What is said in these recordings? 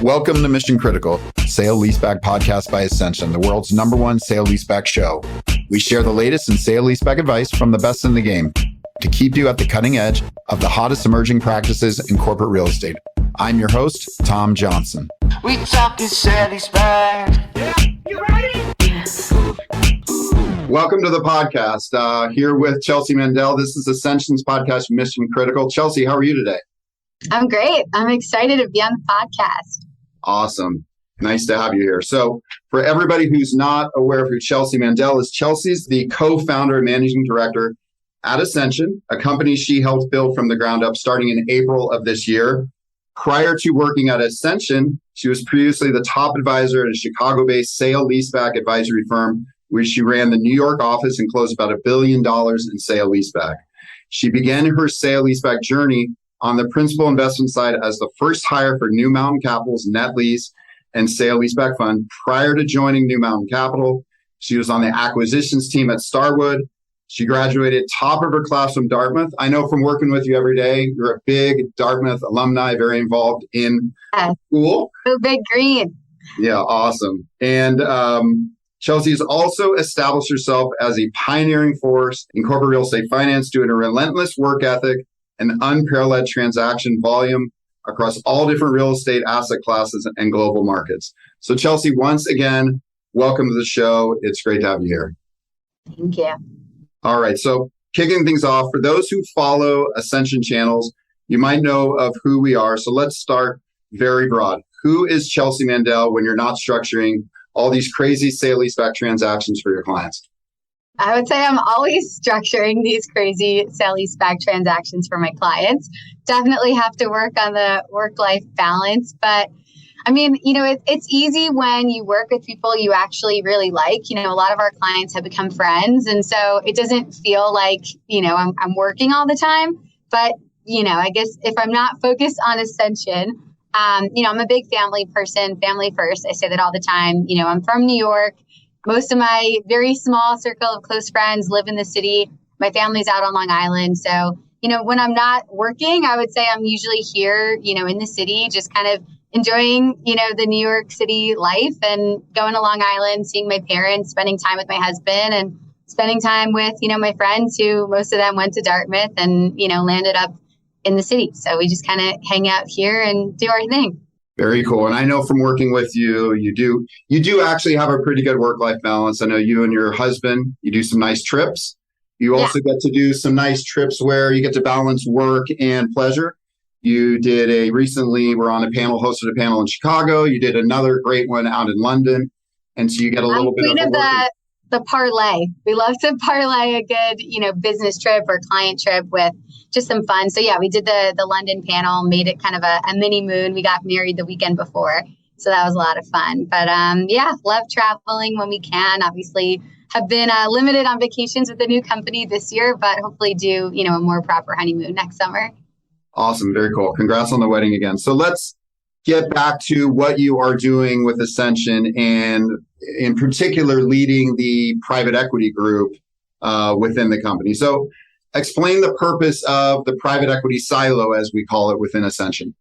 Welcome to Mission Critical, sale-leaseback podcast by Ascension, the world's #1 sale-leaseback show. We share the latest in sale-leaseback advice from the best in the game to keep you at the cutting edge of the hottest emerging practices in corporate real estate. I'm your host, Tom Johnson. We talking sale-leaseback. Yeah, you ready? Welcome to the podcast. Here with Chelsea Mandel. This is Ascension's podcast, Mission Critical. Chelsea, how are you today? I'm great. I'm excited to be on the podcast. Awesome. Nice to have you here. So for everybody who's not aware of who Chelsea Mandel is, Chelsea's the co-founder and managing director at Ascension, a company she helped build from the ground up starting in April of this year. Prior to working at Ascension, she was previously the top advisor at a Chicago-based sale-leaseback advisory firm, where she ran the New York office and closed about $1 billion in sale-leaseback. She began her sale-leaseback journey on the principal investment side as the first hire for New Mountain Capital's net lease and sale-leaseback fund. Prior to joining New Mountain Capital, she was on the acquisitions team at Starwood. She graduated top of her class from Dartmouth. I know from working with you every day, you're a big Dartmouth alumni, very involved in school. Go Big Green. Yeah, awesome. And Chelsea has also established herself as a pioneering force in corporate real estate finance, doing a relentless work ethic and unparalleled transaction volume across all different real estate asset classes and global markets. So Chelsea, once again, welcome to the show. It's great to have you here. Thank you. All right. So kicking things off, for those who follow Ascension channels, you might know of who we are. So let's start very broad. Who is Chelsea Mandel when you're not structuring all these crazy sale-leaseback transactions for your clients? I would say I'm always structuring these crazy sale-leaseback transactions for my clients. Definitely have to work on the work-life balance. But I mean, it's easy when you work with people you actually really like. A lot of our clients have become friends. And so it doesn't feel like, I'm working all the time. But, I guess if I'm not focused on Ascension, I'm a big family person, family first. I say that all the time. I'm from New York. Most of my very small circle of close friends live in the city. My family's out on Long Island. So, when I'm not working, I would say I'm usually here, in the city, just kind of enjoying, the New York City life and going to Long Island, seeing my parents, spending time with my husband and spending time with, my friends who most of them went to Dartmouth and, landed up in the city. So we just kind of hang out here and do our thing. Very cool. And I know from working with you, you do actually have a pretty good work-life balance. I know you and your husband, you do some nice trips. You also get to do some nice trips where you get to balance work and pleasure. You did recently, we're on a panel, hosted a panel in Chicago. You did another great one out in London. And so you get a little bit of the parlay. We love to parlay a good, business trip or client trip with just some fun. So yeah, we did the London panel, made it kind of a mini moon. We got married the weekend before. So that was a lot of fun. But love traveling when we can. Obviously have been limited on vacations with the new company this year, but hopefully do, a more proper honeymoon next summer. Awesome. Very cool. Congrats on the wedding again. So let's get back to what you are doing with Ascension and in particular leading the private equity group within the company. So explain the purpose of the private equity silo, as we call it within Ascension.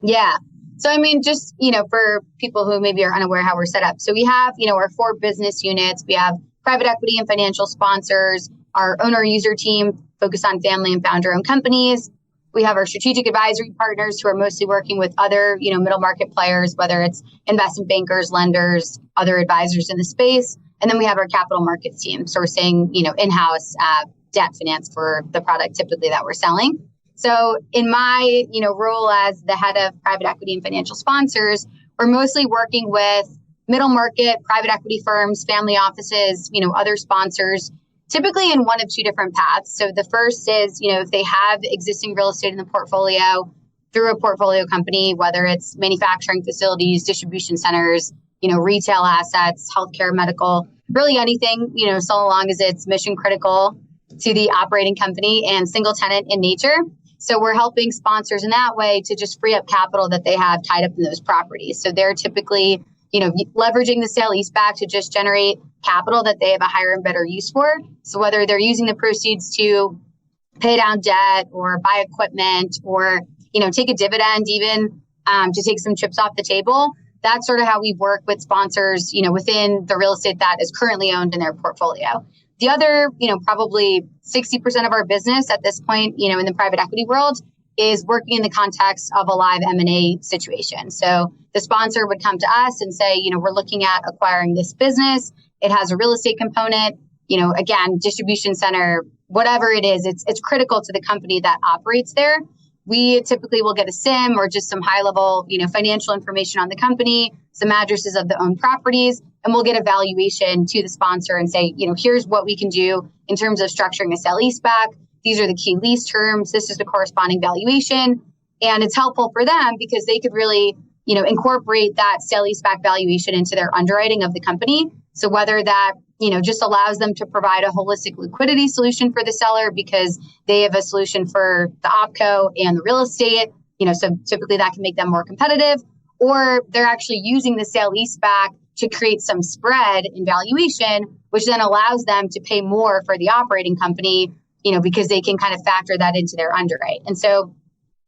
Yeah. So, I mean, just, for people who maybe are unaware how we're set up. So we have, our 4 business units. We have private equity and financial sponsors, our owner user team focused on family and founder-owned companies. We have our strategic advisory partners who are mostly working with other, middle market players, whether it's investment bankers, lenders, other advisors in the space. And then we have our capital markets team sourcing, in-house debt finance for the product typically that we're selling. So in my, role as the head of private equity and financial sponsors, we're mostly working with middle market, private equity firms, family offices, other sponsors, typically in one of 2 different paths. So the first is, if they have existing real estate in the portfolio through a portfolio company, whether it's manufacturing facilities, distribution centers, retail assets, healthcare, medical, really anything, so long as it's mission critical to the operating company and single tenant in nature. So we're helping sponsors in that way to just free up capital that they have tied up in those properties. So they're typically, leveraging the sale-leaseback to just generate capital that they have a higher and better use for. So whether they're using the proceeds to pay down debt or buy equipment or, take a dividend even to take some chips off the table. That's sort of how we work with sponsors, within the real estate that is currently owned in their portfolio. The other, probably 60% of our business at this point, in the private equity world is working in the context of a live M&A situation. So the sponsor would come to us and say, we're looking at acquiring this business. It has a real estate component, again, distribution center, whatever it is, it's critical to the company that operates there. We typically will get a SIM or just some high level, financial information on the company, some addresses of the owned properties, and we'll get a valuation to the sponsor and say, here's what we can do in terms of structuring a sale-leaseback. These are the key lease terms. This is the corresponding valuation. And it's helpful for them because they could really, incorporate that sale-leaseback valuation into their underwriting of the company. So whether that, just allows them to provide a holistic liquidity solution for the seller because they have a solution for the opco and the real estate, so typically that can make them more competitive, or they're actually using the sale-leaseback to create some spread in valuation, which then allows them to pay more for the operating company, because they can kind of factor that into their underwrite. And so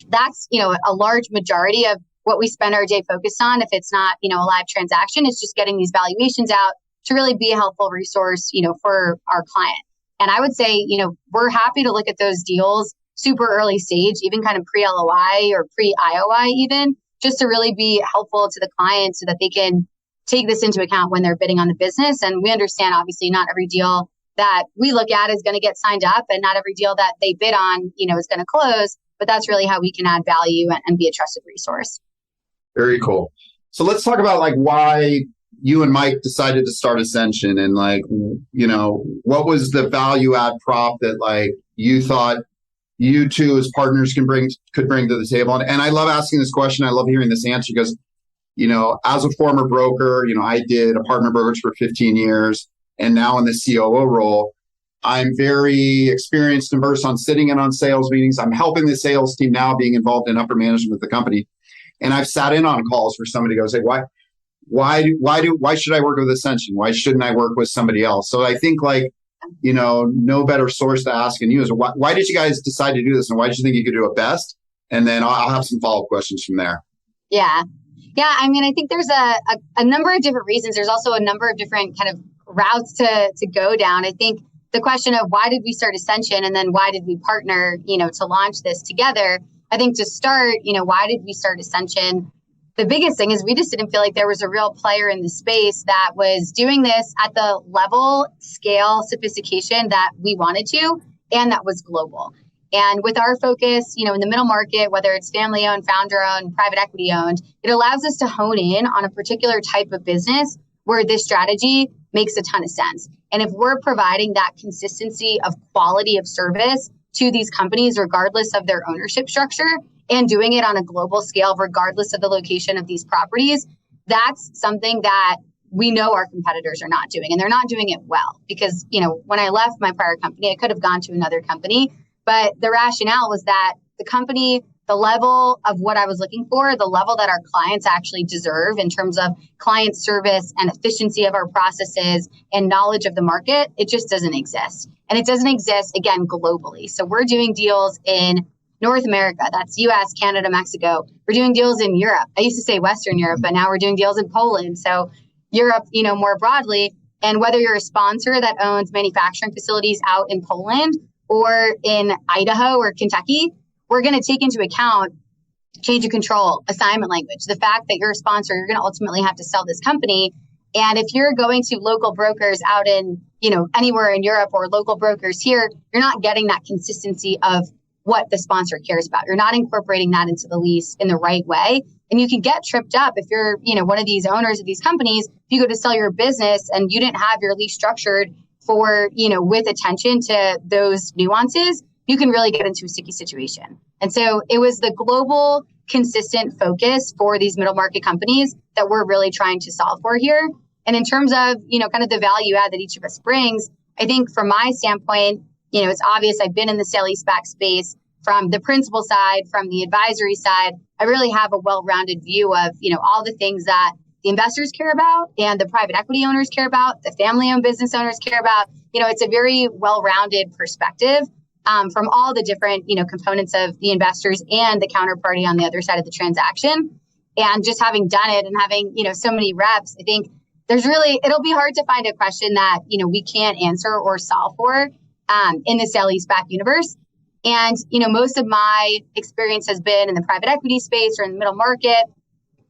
that's, a large majority of what we spend our day focused on. If it's not, a live transaction, it's just getting these valuations out to really be a helpful resource, for our client. And I would say, we're happy to look at those deals super early stage, even kind of pre-LOI or pre-IOI even, just to really be helpful to the client so that they can take this into account when they're bidding on the business. And we understand, obviously, not every deal that we look at is going to get signed up and not every deal that they bid on, is going to close. But that's really how we can add value and be a trusted resource. Very cool. So let's talk about why you and Mike decided to start Ascension and what was the value add prop that you thought you two as partners could bring to the table. And I love asking this question. I love hearing this answer because, as a former broker, I did a partner brokerage for 15 years and now in the COO role, I'm very experienced and versed on sitting in on sales meetings. I'm helping the sales team now being involved in upper management of the company. And I've sat in on calls where somebody goes, hey, why should I work with Ascension? Why shouldn't I work with somebody else? So I think no better source to ask than you is why did you guys decide to do this? And why did you think you could do it best? And then I'll have some follow-up questions from there. Yeah. I think there's a number of different reasons. There's also a number of different kind of routes to go down. I think the question of why did we start Ascension and then why did we partner, to launch this together? I think to start, why did we start Ascension? The biggest thing is we just didn't feel like there was a real player in the space that was doing this at the level, scale, sophistication that we wanted to, and that was global. And with our focus, in the middle market, whether it's family owned, founder owned, private equity owned, it allows us to hone in on a particular type of business where this strategy makes a ton of sense. And if we're providing that consistency of quality of service to these companies, regardless of their ownership structure, and doing it on a global scale, regardless of the location of these properties, that's something that we know our competitors are not doing. And they're not doing it well because, when I left my prior company, I could have gone to another company. But the rationale was that the company, the level of what I was looking for, the level that our clients actually deserve in terms of client service and efficiency of our processes and knowledge of the market, it just doesn't exist. And it doesn't exist, again, globally. So we're doing deals in North America, that's US, Canada, Mexico. We're doing deals in Europe. I used to say Western Europe, but now we're doing deals in Poland. So Europe, more broadly. And whether you're a sponsor that owns manufacturing facilities out in Poland or in Idaho or Kentucky, we're going to take into account change of control, assignment language, the fact that you're a sponsor, you're going to ultimately have to sell this company. And if you're going to local brokers out in, anywhere in Europe or local brokers here, you're not getting that consistency of what the sponsor cares about. You're not incorporating that into the lease in the right way. And you can get tripped up if you're, one of these owners of these companies, if you go to sell your business and you didn't have your lease structured for, with attention to those nuances, you can really get into a sticky situation. And so it was the global consistent focus for these middle market companies that we're really trying to solve for here. And in terms of, kind of the value add that each of us brings, I think from my standpoint, it's obvious I've been in the sale-leaseback space from the principal side, from the advisory side. I really have a well-rounded view of, all the things that the investors care about and the private equity owners care about, the family-owned business owners care about. It's a very well-rounded perspective from all the different, components of the investors and the counterparty on the other side of the transaction. And just having done it and having, so many reps, I think it'll be hard to find a question that, we can't answer or solve for in the sale-leaseback universe. And, most of my experience has been in the private equity space or in the middle market,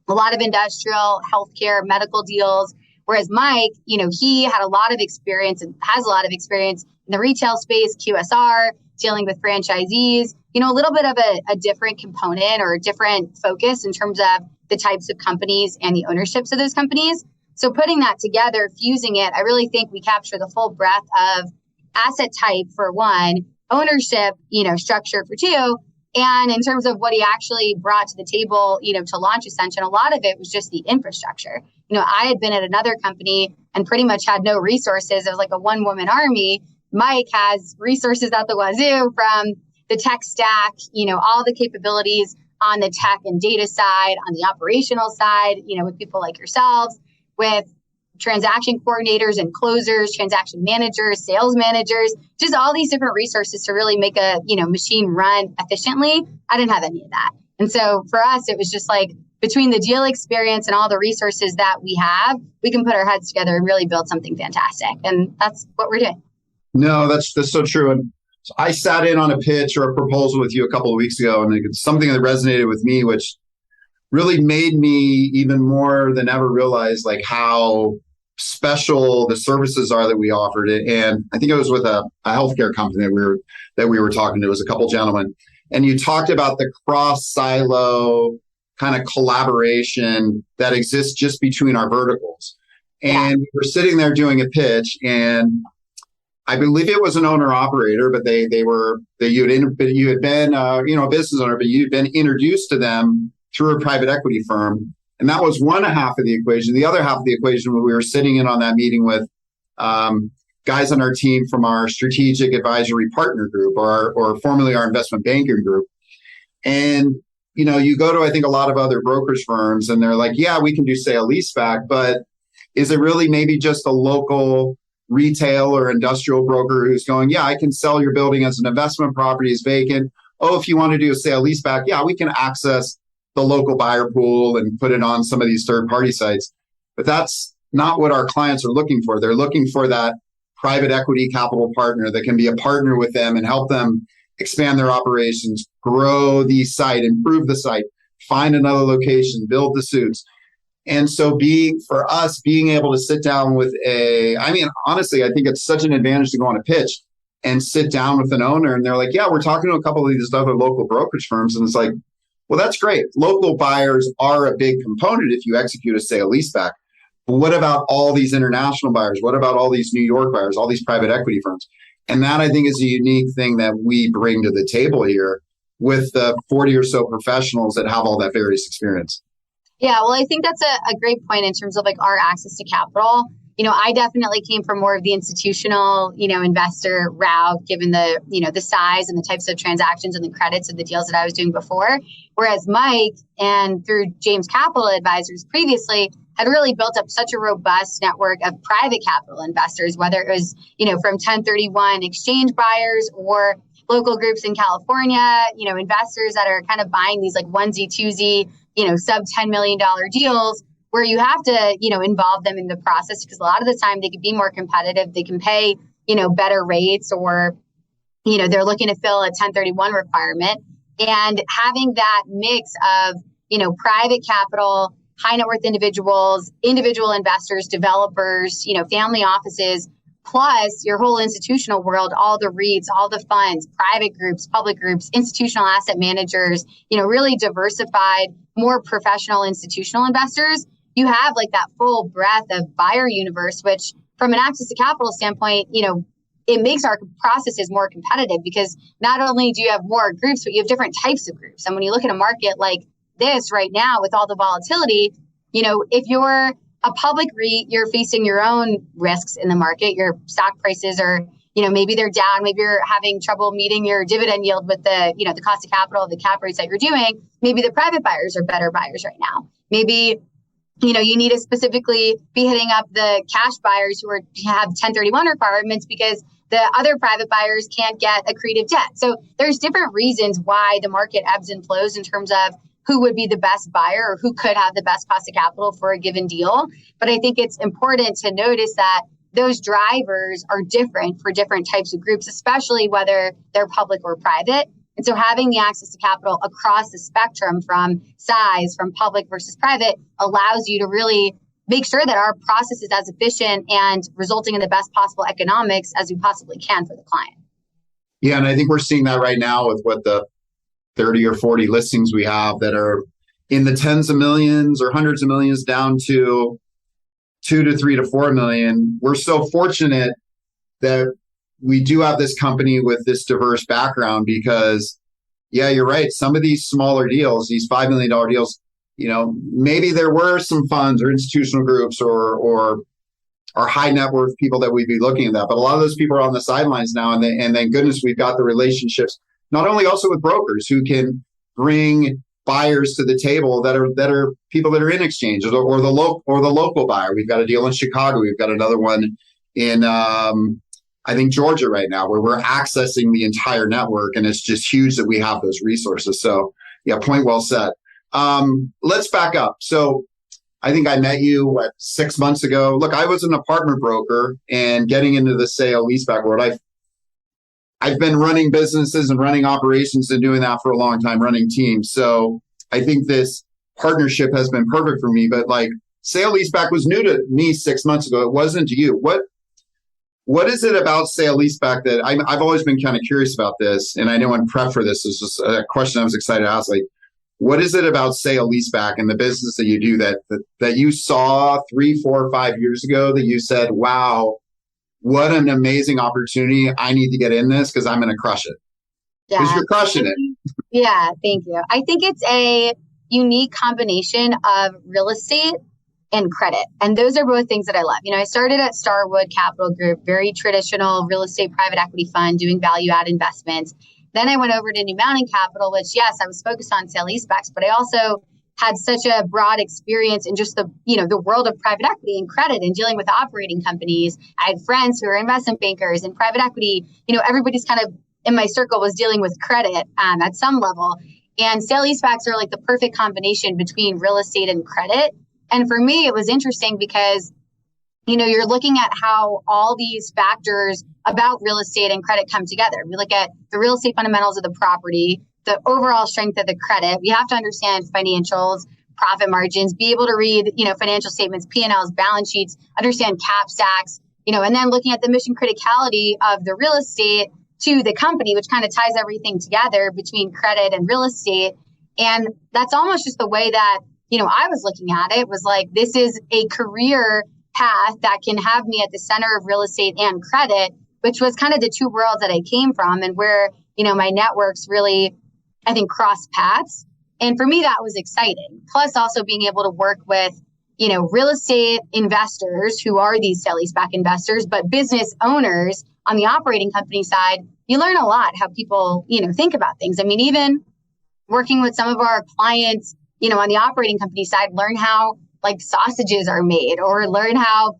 a lot of industrial, healthcare, medical deals. Whereas Mike, he had a lot of experience and has a lot of experience in the retail space, QSR, dealing with franchisees, a little bit of a different component or a different focus in terms of the types of companies and the ownerships of those companies. So putting that together, fusing it, I really think we capture the full breadth of asset type for one, ownership, structure for two. And in terms of what he actually brought to the table, to launch Ascension, a lot of it was just the infrastructure. I had been at another company and pretty much had no resources. It was like a one-woman army. Mike has resources out the wazoo from the tech stack, all the capabilities on the tech and data side, on the operational side, with people like yourselves, with transaction coordinators and closers, transaction managers, sales managers, just all these different resources to really make a, machine run efficiently. I didn't have any of that. And so for us, it was just like between the deal experience and all the resources that we have, we can put our heads together and really build something fantastic. And that's what we're doing. No, that's so true. And I sat in on a pitch or a proposal with you a couple of weeks ago, and it's something that resonated with me, which really made me even more than ever realize like how special the services are that we offered. And I think it was with a healthcare company that we were talking to. It was a couple gentlemen, and you talked about the cross silo kind of collaboration that exists just between our verticals. And we were sitting there doing a pitch, and I believe it was an owner operator, but you had been a business owner, but you'd been introduced to them through a private equity firm. And that was one half of the equation. The other half of the equation, when we were sitting in on that meeting with guys on our team from our strategic advisory partner group, or formerly our investment banking group. And, you go to, I think, a lot of other brokerage firms, and they're like, yeah, we can do sale-leaseback, but is it really maybe just a local retail or industrial broker who's going, yeah, I can sell your building as an investment property is vacant. Oh, if you want to do a sale-leaseback, yeah, we can access the local buyer pool and put it on some of these third-party sites. But that's not what our clients are looking for. They're looking for that private equity capital partner that can be a partner with them and help them expand their operations, grow the site, improve the site, find another location, build the suits. And so being able to sit down with honestly, I think it's such an advantage to go on a pitch and sit down with an owner, and they're like, yeah, we're talking to a couple of these other local brokerage firms. And it's like, well, that's great. Local buyers are a big component if you execute a sale-leaseback. But what about all these international buyers? What about all these New York buyers, all these private equity firms? And that, I think, is a unique thing that we bring to the table here with the 40 or so professionals that have all that various experience. Yeah, well, I think that's a great point in terms of like our access to capital. I definitely came from more of the institutional, investor route, given the, the size and the types of transactions and the credits of the deals that I was doing before. Whereas Mike, and through James Capital Advisors previously, had really built up such a robust network of private capital investors, whether it was, from 1031 exchange buyers or local groups in California, investors that are kind of buying these like onesie, twosie, sub $10 million deals, where you have to, involve them in the process, because a lot of the time they can be more competitive. They can pay, better rates, or, they're looking to fill a 1031 requirement. And having that mix of, private capital, high net worth individuals, individual investors, developers, family offices, plus your whole institutional world, all the REITs, all the funds, private groups, public groups, institutional asset managers, really diversified, more professional institutional investors. You have like that full breadth of buyer universe, which from an access to capital standpoint, it makes our processes more competitive, because not only do you have more groups, but you have different types of groups. And when you look at a market like this right now with all the volatility, if you're a public REIT, you're facing your own risks in the market. Your stock prices are, maybe they're down. Maybe you're having trouble meeting your dividend yield with the, the cost of capital, the cap rates that you're doing. Maybe the private buyers are better buyers right now. Maybe, you need to specifically be hitting up the cash buyers who have 1031 requirements, because the other private buyers can't get accretive debt. So there's different reasons why the market ebbs and flows in terms of who would be the best buyer or who could have the best cost of capital for a given deal. But I think it's important to notice that those drivers are different for different types of groups, especially whether they're public or private. And so having the access to capital across the spectrum from size, from public versus private, allows you to really make sure that our process is as efficient and resulting in the best possible economics as we possibly can for the client. Yeah, and I think we're seeing that right now with what the 30 or 40 listings we have that are in the tens of millions or hundreds of millions down to 2 to 3 to 4 million. We're so fortunate that we do have this company with this diverse background because, yeah, you're right. Some of these smaller deals, these $5 million deals, maybe there were some funds or institutional groups or high net worth people that we'd be looking at that. But a lot of those people are on the sidelines now. And thank goodness we've got the relationships, not only also with brokers who can bring buyers to the table that are people that are in exchanges or the local buyer. We've got a deal in Chicago. We've got another one in I think Georgia right now, where we're accessing the entire network, and it's just huge that we have those resources. So, yeah, point well said. Let's back up. So, I think I met you 6 months ago. Look, I was an apartment broker, and getting into the sale-leaseback world, I've been running businesses and running operations and doing that for a long time, running teams. So, I think this partnership has been perfect for me. But like sale-leaseback was new to me 6 months ago. It wasn't to you. What is it about sale-leaseback that I've always been kind of curious about this, and I know in prep for this is just a question I was excited to ask. Like, what is it about sale-leaseback and the business that you do that you saw 3, 4, 5 years ago that you said, "Wow, what an amazing opportunity! I need to get in this because I'm going to crush it." Because you're crushing it. Yeah, thank you. I think it's a unique combination of real estate and credit. And those are both things that I love. I started at Starwood Capital Group, very traditional real estate private equity fund doing value add investments. Then I went over to New Mountain Capital, which, yes, I was focused on sale-leasebacks, but I also had such a broad experience in just the world of private equity and credit and dealing with operating companies. I had friends who were investment bankers and private equity. Everybody's kind of in my circle was dealing with credit at some level. And sale-leasebacks are like the perfect combination between real estate and credit. And for me, it was interesting because, you're looking at how all these factors about real estate and credit come together. We look at the real estate fundamentals of the property, the overall strength of the credit. We have to understand financials, profit margins, be able to read, financial statements, P&Ls, balance sheets, understand cap stacks, and then looking at the mission criticality of the real estate to the company, which kind of ties everything together between credit and real estate. And that's almost just the way that I was looking at it was like, this is a career path that can have me at the center of real estate and credit, which was kind of the two worlds that I came from and where, my networks really, I think, crossed paths. And for me, that was exciting. Plus also being able to work with, real estate investors who are these sale-leaseback investors, but business owners on the operating company side, you learn a lot how people, think about things. I mean, even working with some of our clients, on the operating company side, learn how like sausages are made or learn how,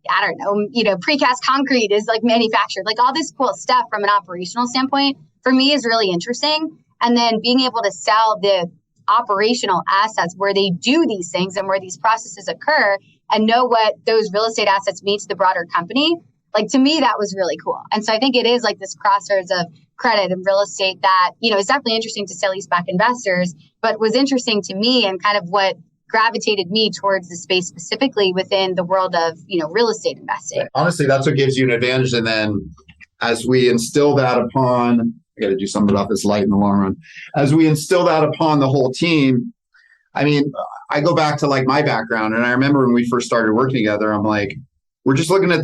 I don't know, precast concrete is like manufactured, like all this cool stuff from an operational standpoint for me is really interesting. And then being able to sell the operational assets where they do these things and where these processes occur and know what those real estate assets mean to the broader company. Like to me, that was really cool. And so I think it is like this crossroads of credit and real estate that, is definitely interesting to sale-leaseback investors, but was interesting to me and kind of what gravitated me towards the space specifically within the world of, real estate investing. Honestly, that's what gives you an advantage. And then as we instill that upon, I got to do something about this light in the long run. As we instill that upon the whole team, I mean, I go back to like my background and I remember when we first started working together, I'm like, we're just looking at,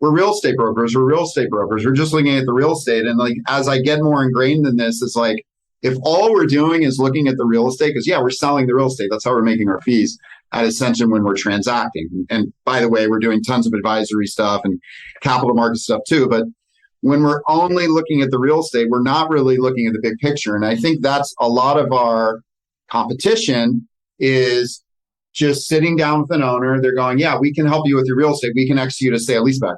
we're real estate brokers. We're just looking at the real estate. And like, as I get more ingrained in this, it's like, if all we're doing is looking at the real estate, because we're selling the real estate. That's how we're making our fees at Ascension when we're transacting. And by the way, we're doing tons of advisory stuff and capital market stuff too. But when we're only looking at the real estate, we're not really looking at the big picture. And I think that's a lot of our competition is just sitting down with an owner. They're going, yeah, we can help you with your real estate. We can execute a sale-leaseback.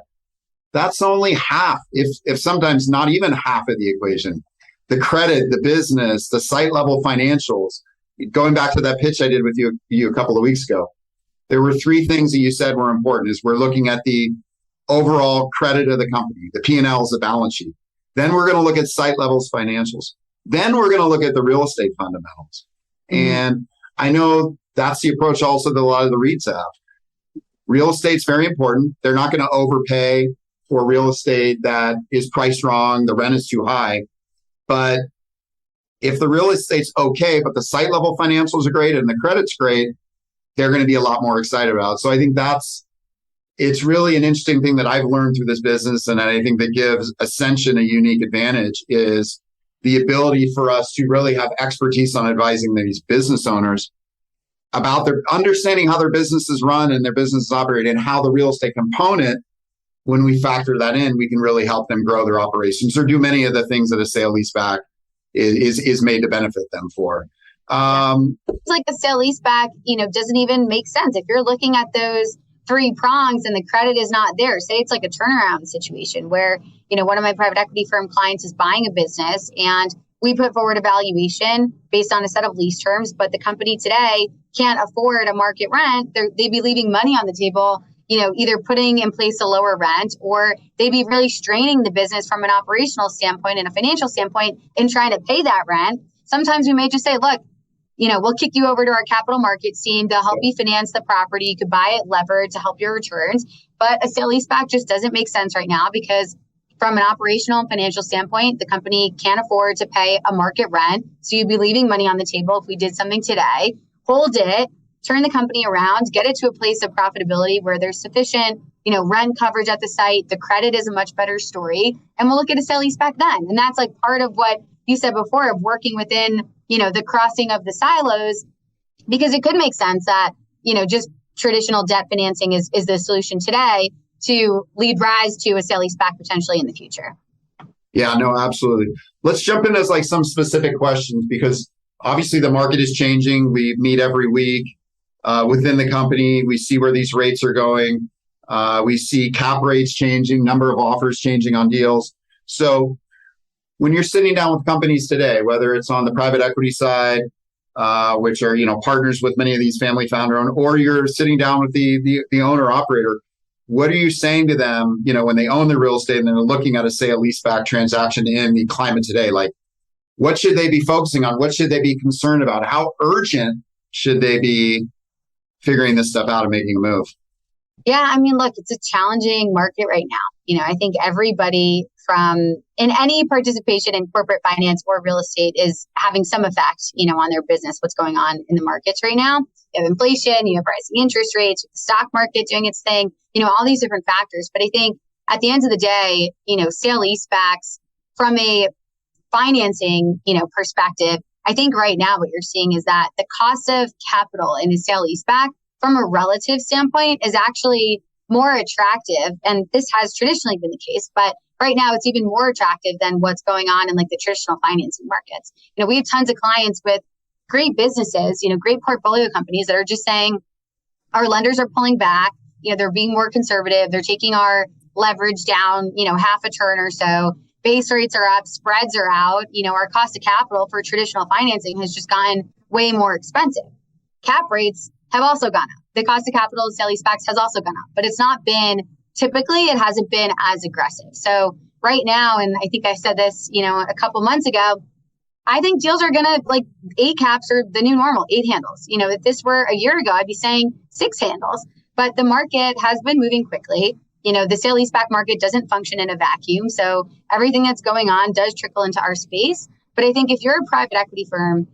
That's only half, if sometimes not even half of the equation. The credit, the business, the site level financials, going back to that pitch I did with you a couple of weeks ago, there were three things that you said were important. Is we're looking at the overall credit of the company, the P&Ls, the balance sheet. Then we're going to look at site levels financials. Then we're going to look at the real estate fundamentals. And I know that's the approach also that a lot of the REITs have. Real estate's very important. They're not going to overpay for real estate that is priced wrong, the rent is too high. But if the real estate's okay, but the site level financials are great and the credit's great, they're going to be a lot more excited about. So I think it's really an interesting thing that I've learned through this business, and I think that gives Ascension a unique advantage, is the ability for us to really have expertise on advising these business owners about their understanding how their businesses run and their businesses operate, and how the real estate component, when we factor that in, we can really help them grow their operations or do many of the things that a sale-leaseback is made to benefit them for. It's like a sale-leaseback, doesn't even make sense. If you're looking at those three prongs and the credit is not there, say it's like a turnaround situation where, one of my private equity firm clients is buying a business and we put forward a valuation based on a set of lease terms, but the company today can't afford a market rent. They'd be leaving money on the table, either putting in place a lower rent, or they'd be really straining the business from an operational standpoint and a financial standpoint in trying to pay that rent. Sometimes we may just say, look, we'll kick you over to our capital markets team to help you finance the property. You could buy it levered to help your returns. But a sale-leaseback just doesn't make sense right now because from an operational and financial standpoint, the company can't afford to pay a market rent. So you'd be leaving money on the table if we did something today. Hold it, turn the company around, get it to a place of profitability where there's sufficient, rent coverage at the site. The credit is a much better story. And we'll look at a sale-leaseback then. And that's like part of what you said before of working within the crossing of the silos, because it could make sense that, just traditional debt financing is the solution today to lead rise to a sale-leaseback potentially in the future. Yeah, no, absolutely. Let's jump into like some specific questions, because obviously the market is changing. We meet every week within the company. We see where these rates are going. We see cap rates changing, number of offers changing on deals. So when you're sitting down with companies today, whether it's on the private equity side, which are partners with many of these family founder owned, or you're sitting down with the owner operator, what are you saying to them? When they own the real estate and they're looking at a sale-leaseback transaction in the climate today, like what should they be focusing on? What should they be concerned about? How urgent should they be figuring this stuff out and making a move? Yeah, look, it's a challenging market right now. I think everybody in any participation in corporate finance or real estate is having some effect, on their business, what's going on in the markets right now. You have inflation, you have rising interest rates, you have the stock market doing its thing, all these different factors. But I think at the end of the day, sale-leasebacks from a financing, perspective, I think right now what you're seeing is that the cost of capital in a sale-leaseback from a relative standpoint is actually more attractive. And this has traditionally been the case, but right now it's even more attractive than what's going on in like the traditional financing markets. We have tons of clients with great businesses, great portfolio companies that are just saying our lenders are pulling back, they're being more conservative. They're taking our leverage down, half a turn or so. Base rates are up, spreads are out. Our cost of capital for traditional financing has just gotten way more expensive. Cap rates have also gone up. The cost of capital of sale-leasebacks has also gone up, but it hasn't been as aggressive. So right now, and I think I said this, a couple months ago, I think deals are going to 8 caps are the new normal, 8 handles. If this were a year ago, I'd be saying 6 handles, but the market has been moving quickly. The sale-leaseback market doesn't function in a vacuum. So everything that's going on does trickle into our space. But I think if you're a private equity firm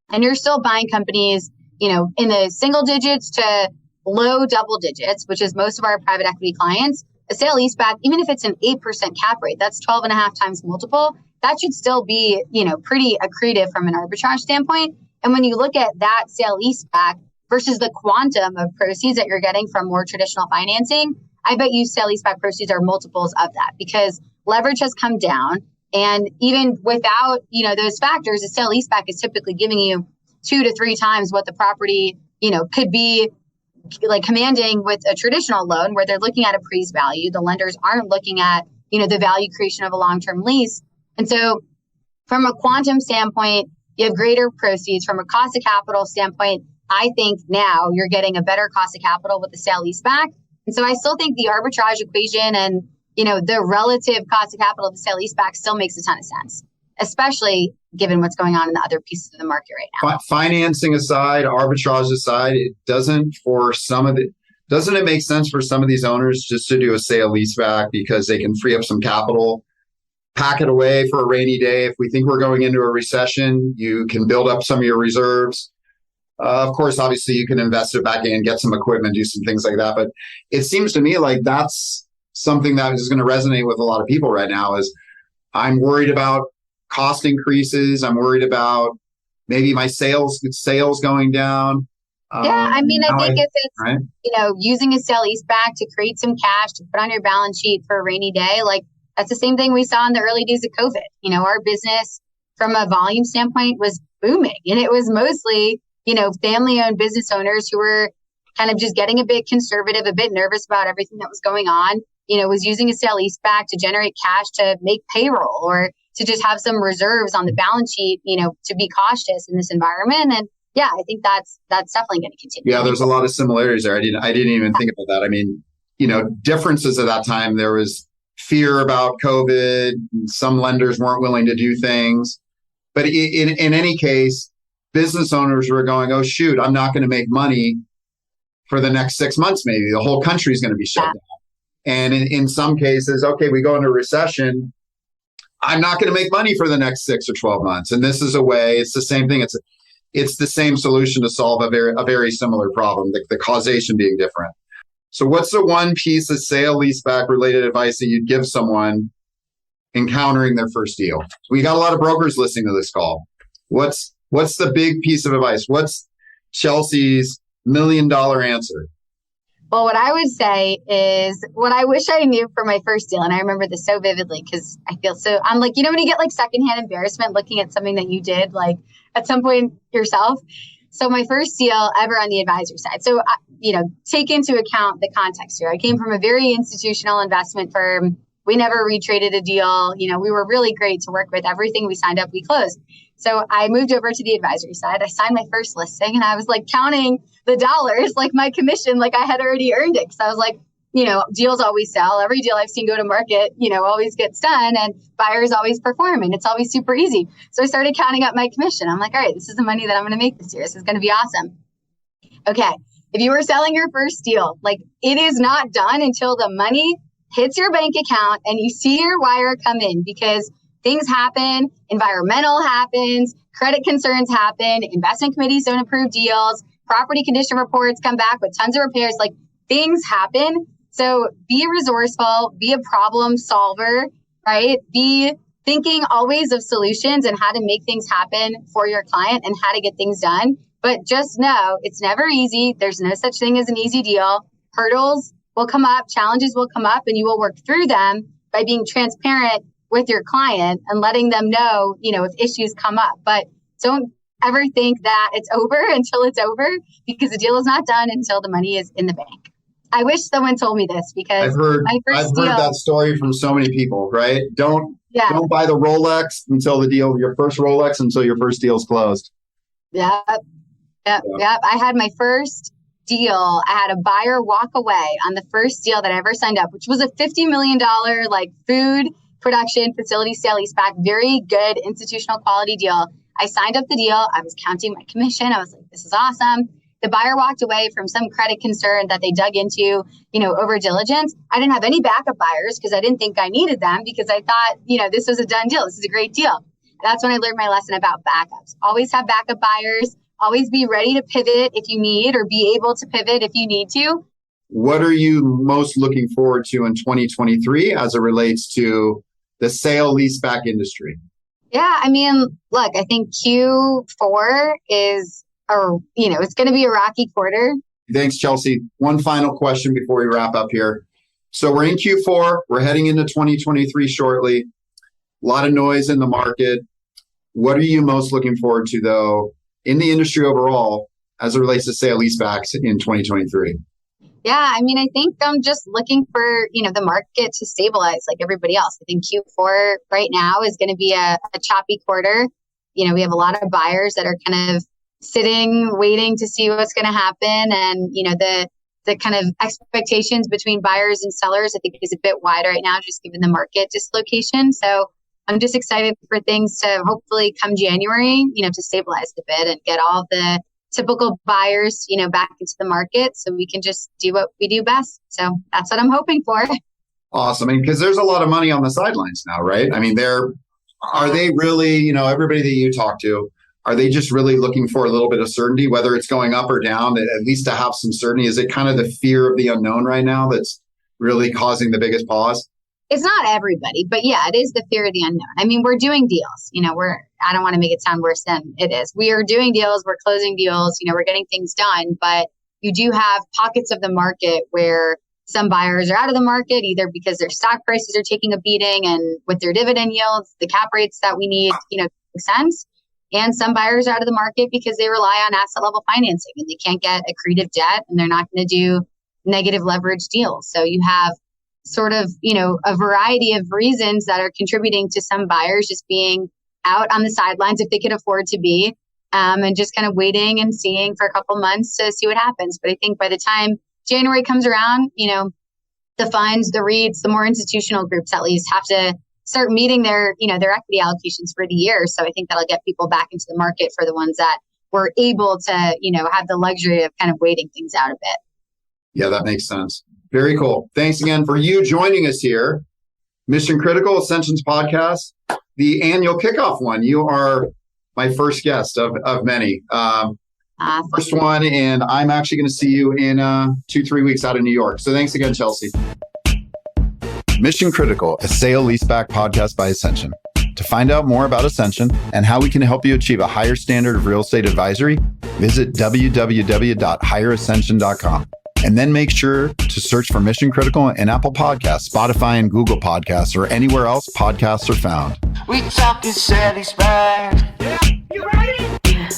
and you're still buying companies, in the single digits to low double digits, which is most of our private equity clients, a sale-leaseback, even if it's an 8% cap rate, that's 12 and a half times multiple. That should still be, pretty accretive from an arbitrage standpoint. And when you look at that sale-leaseback versus the quantum of proceeds that you're getting from more traditional financing, I bet you sale-leaseback proceeds are multiples of that because leverage has come down. And even without, those factors, a sale-leaseback is typically giving you 2 to 3 times what the property, could be commanding with a traditional loan where they're looking at appraised value. The lenders aren't looking at, the value creation of a long-term lease. And so from a quantum standpoint, You have greater proceeds from a cost of capital standpoint. I think now you're getting a better cost of capital with the sale leaseback. And so I still think the arbitrage equation and, the relative cost of capital of the sale leaseback still makes a ton of sense, especially given what's going on in the other pieces of the market right now. Financing aside, arbitrage aside, doesn't it make sense for some of these owners just to do a sale leaseback because they can free up some capital, pack it away for a rainy day? If we think we're going into a recession, you can build up some of your reserves. Of course, obviously, you can invest it back in, get some equipment, do some things like that. But it seems to me like that's something that is going to resonate with a lot of people right now. Is I'm worried about cost increases. I'm worried about maybe my sales going down. Yeah, I think if it's, right? Using a sale leaseback to create some cash to put on your balance sheet for a rainy day, like that's the same thing we saw in the early days of COVID. Our business from a volume standpoint was booming, and it was mostly, family-owned business owners who were kind of just getting a bit conservative, a bit nervous about everything that was going on, was using a sale leaseback to generate cash to make payroll or to just have some reserves on the balance sheet, to be cautious in this environment. And yeah, I think that's definitely going to continue. Yeah, there's a lot of similarities there. I didn't even think about that. I mean, differences at that time. There was fear about COVID. Some lenders weren't willing to do things. But in any case, business owners were going, oh, shoot, I'm not going to make money for the next 6 months, maybe. The whole country is going to be shut down. And in some cases, okay, we go into a recession. I'm not going to make money for the next 6 or 12 months. And this is a way, it's the same thing. It's the same solution to solve a very similar problem, the causation being different. So what's the one piece of sale leaseback related advice that you'd give someone encountering their first deal? We got a lot of brokers listening to this call. What's the big piece of advice? What's Chelsea's $1 million answer? Well, what I would say is what I wish I knew for my first deal. And I remember this so vividly because I'm like, when you get like secondhand embarrassment looking at something that you did like at some point yourself. So my first deal ever on the advisor side. So, take into account the context here. I came from a very institutional investment firm. We never retraded a deal. We were really great to work with. Everything we signed up, we closed. So I moved over to the advisory side. I signed my first listing and I was like counting the dollars, like my commission, like I had already earned it. Cause I was like, deals always sell. Every deal I've seen go to market, always gets done and buyers always perform and it's always super easy. So I started counting up my commission. I'm like, all right, this is the money that I'm going to make this year. This is going to be awesome. Okay. If you were selling your first deal, like it is not done until the money hits your bank account and you see your wire come in because things happen, environmental happens, credit concerns happen, investment committees don't approve deals, property condition reports come back with tons of repairs, like things happen. So be resourceful, be a problem solver, right? Be thinking always of solutions and how to make things happen for your client and how to get things done. But just know it's never easy. There's no such thing as an easy deal. Hurdles will come up, challenges will come up, and you will work through them by being transparent with your client and letting them know, if issues come up. But don't ever think that it's over until it's over because the deal is not done until the money is in the bank. I wish someone told me this because I've heard that story from so many people, right? Don't buy the Rolex until your first Rolex until your first deal's closed. Yep. I had my first deal. I had a buyer walk away on the first deal that I ever signed up, which was a $50 million like food production facility sale leaseback, very good institutional quality deal. I signed up the deal. I was counting my commission. I was like, this is awesome. The buyer walked away from some credit concern that they dug into, over diligence. I didn't have any backup buyers because I didn't think I needed them because I thought, this was a done deal. This is a great deal. That's when I learned my lesson about backups. Always have backup buyers. Always be ready to pivot if you need or be able to pivot if you need to. What are you most looking forward to in 2023 as it relates to the sale leaseback industry? Yeah, look, I think Q4 is, it's going to be a rocky quarter. Thanks, Chelsea. One final question before we wrap up here. So we're in Q4. We're heading into 2023 shortly. A lot of noise in the market. What are you most looking forward to, though, in the industry overall as it relates to sale leasebacks in 2023? Yeah, I think I'm just looking for, the market to stabilize like everybody else. I think Q4 right now is going to be a choppy quarter. we have a lot of buyers that are kind of sitting, waiting to see what's going to happen. And, the kind of expectations between buyers and sellers, I think, is a bit wide right now, just given the market dislocation. So I'm just excited for things to hopefully come January, to stabilize a bit and get all the typical buyers, back into the market so we can just do what we do best. So that's what I'm hoping for. Awesome. And because there's a lot of money on the sidelines now, right? I mean, are they really, everybody that you talk to, are they just really looking for a little bit of certainty, whether it's going up or down, at least to have some certainty? Is it kind of the fear of the unknown right now that's really causing the biggest pause? It's not everybody, but yeah, it is the fear of the unknown. I mean, we're doing deals, I don't want to make it sound worse than it is. We are doing deals, we're closing deals, we're getting things done, but you do have pockets of the market where some buyers are out of the market, either because their stock prices are taking a beating and with their dividend yields, the cap rates that we need, make sense. And some buyers are out of the market because they rely on asset level financing and they can't get accretive debt and they're not going to do negative leverage deals. So you have sort of, a variety of reasons that are contributing to some buyers just being out on the sidelines if they can afford to be, and just kind of waiting and seeing for a couple months to see what happens. But I think by the time January comes around, the funds, the REITs, the more institutional groups at least have to start meeting their equity allocations for the year. So I think that'll get people back into the market for the ones that were able to, have the luxury of kind of waiting things out a bit. Yeah, that makes sense. Very cool. Thanks again for you joining us here. Mission Critical Ascension's podcast, the annual kickoff one. You are my first guest of many. First one, and I'm actually going to see you in 2-3 weeks out of New York. So thanks again, Chelsea. Mission Critical, a sale-leaseback podcast by Ascension. To find out more about Ascension and how we can help you achieve a higher standard of real estate advisory, visit www.higherascension.com. And then make sure to search for Mission Critical in Apple Podcasts, Spotify, and Google Podcasts, or anywhere else podcasts are found. We talking sale-leaseback.